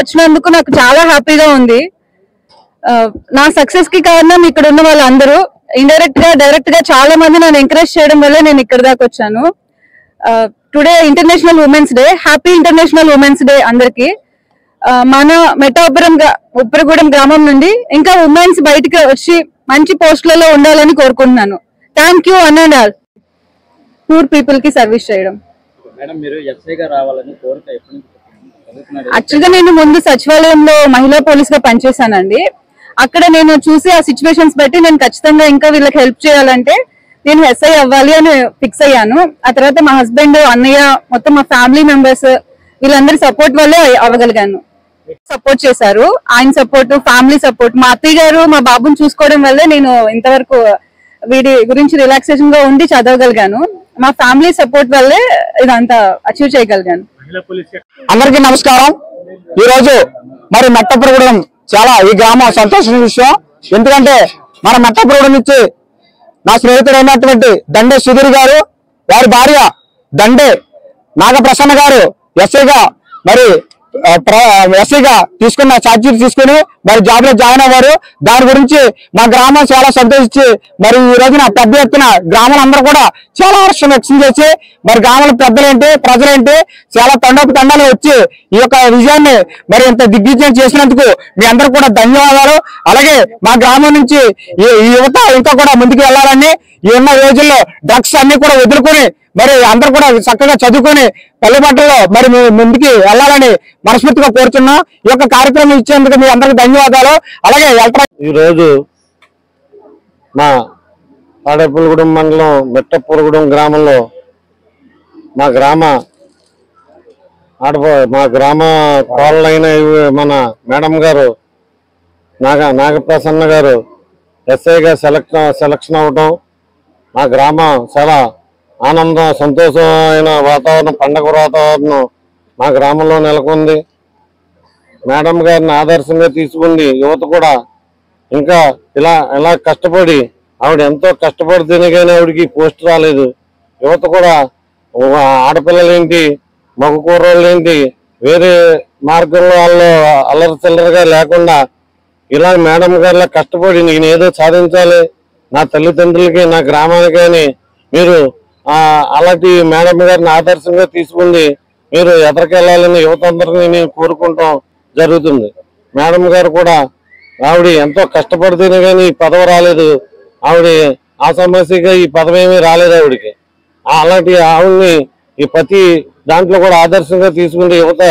వచ్చినందుకు నాకు చాలా హ్యాపీగా ఉంది. నా సక్సెస్ కి కారణం ఇక్కడ ఉన్న వాళ్ళందరూ. ఇండైరెక్ట్ గా డైరెక్ట్ గా చాలా మంది నన్ను ఎంకరేజ్ చేయడం వల్ల నేను ఇక్కడ దాకా వచ్చాను. Today international women's day. Happy international women's day అందరికి. మన ఉప్పరగూడెం గ్రామం నుండి ఇంకా ఉమెన్స్ బయటకు వచ్చి మంచి పోస్టులలో ఉండాలని కోరుకుంటున్నాను. Thank you an and all. Poor people కి సర్వీస్ చేయడం. యాక్చువల్గా నేను ముందు సచివాలయంలో మహిళా పోలీస్ గా పనిచేశానండి. అక్కడ నేను చూసి ఆ సిచ్యువేషన్స్ బట్టి నేను ఖచ్చితంగా ఇంకా వీళ్ళకి హెల్ప్ చేయాలంటే నేను ఎస్ఐ అవ్వాలి అని ఫిక్స్ అయ్యాను. ఆ తర్వాత మా హస్బెండ్, అన్నయ్య, మొత్తం మా ఫ్యామిలీ మెంబర్స్ వీళ్ళందరి సపోర్ట్ వల్లే అవ్వగలిగాను. సపోర్ట్ చేశారు. ఆయన సపోర్ట్, ఫ్యామిలీ సపోర్ట్, మా అత్తయ్య గారు మా బాబుని చూసుకోవడం వల్లే నేను ఇంతవరకు వీడి గురించి రిలాక్సేషన్ గా ఉండి చదవగలిగాను. మా ఫ్యామిలీ సపోర్ట్ వల్లే ఇదంతా అచీవ్ చేయగలిగాను. అందరికీ నమస్కారం. ఈ రోజు మరి మెట్టపురగూడెం చాలా ఈ గ్రామం సంతోషమైన విషయం. ఎందుకంటే మన మెట్టపురగూడెం నుంచి నా స్నేహితుడైనటువంటి దండే సుధీర్ గారు, వారి భార్య దండే నాగప్రసన్న గారు ఎస్ఐగా మరి ఎస్ఐగా తీసుకున్న ఛార్జీలు తీసుకుని మరి జాబ్ లో జాయిన్ అయ్యారు. దాని గురించి మా గ్రామం చాలా సంతోషించి మరి ఈ రోజున పెద్ద ఎత్తున గ్రామాలందరూ కూడా చాలా హర్షం వ్యక్తం చేసి మరి గ్రామాల పెద్దలేంటి, ప్రజలేంటి చాలా తండాలు వచ్చి ఈ యొక్క విజయాన్ని మరి ఇంత దిగ్విజయం చేసినందుకు మీ అందరూ కూడా ధన్యవాదాలు. అలాగే మా గ్రామం నుంచి ఈ యువత ఇంకా కూడా ముందుకు వెళ్ళాలని, ఈ ఉన్న రోజుల్లో డ్రగ్స్ అన్ని కూడా వదులుకొని మరి అందరూ కూడా చక్కగా చదువుకొని పల్లెపట్టలో మరి ముందుకి వెళ్ళాలని మనస్ఫూర్తిగా కోరుతున్నాం. ఈ యొక్క కార్యక్రమం ఇచ్చేందుకు మీ అందరికి ధన్యవాదాలు. అలాగే ఈ రోజు మా తాడేపల్లిగూడెం మండలం మెట్టపురగూడెం గ్రామంలో మా గ్రామ కోళ్ళైన మన మేడం గారు నాగప్రసన్న గారు ఎస్ఐగా సెలక్షన్ అవడం మా గ్రామం చాలా ఆనందం, సంతోషమైన వాతావరణం, పండగ వాతావరణం మా గ్రామంలో నెలకొంది. మేడం గారిని ఆదర్శంగా తీసుకుంది యువత కూడా ఇంకా ఇలా కష్టపడి ఆవిడ ఎంతో కష్టపడితేనే కానీ ఆవిడకి పోస్ట్ రాలేదు. యువత కూడా ఆడపిల్లలేంటి, మగ కూరళ్ళేంటి వేరే మార్గంలో వాళ్ళు అల్లరి చిల్లరగా లేకుండా ఇలా మేడం గారిలా కష్టపడి నేను ఏదో సాధించాలి నా తల్లిదండ్రులకి నా గ్రామానికి అని మీరు అలాంటి మేడం గారిని ఆదర్శంగా తీసుకుంది మీరు ఎదరికెళ్ళాలని యువత అందరినీ నేను కోరుకుంటాం జరుగుతుంది. మేడం గారు కూడా ఆవిడ ఎంతో కష్టపడితేనే కానీ ఈ పదవి రాలేదు. ఆవిడ ఆ సమస్యగా ఈ పదవి ఏమీ రాలేదు ఆవిడకి. అలాంటి ఆవిడ్ని ఈ ప్రతి దాంట్లో కూడా ఆదర్శంగా తీసుకుని యువత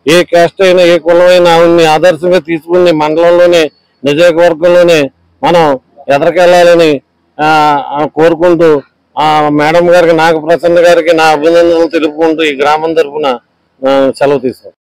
ఏ క్యాస్ట్ అయినా ఏ కులమైనా ఆవిడ్ని ఆదర్శంగా తీసుకుని మండలంలోనే నియోజకవర్గంలోనే మనం ఎదరికెళ్ళాలని కోరుకుంటూ మేడం గారికి నాగప్రసన్న గారికి నా అభినందనలు తెలుపుకుంటూ ఈ గ్రామం తరఫున సెలవు తీసుకుంటాం.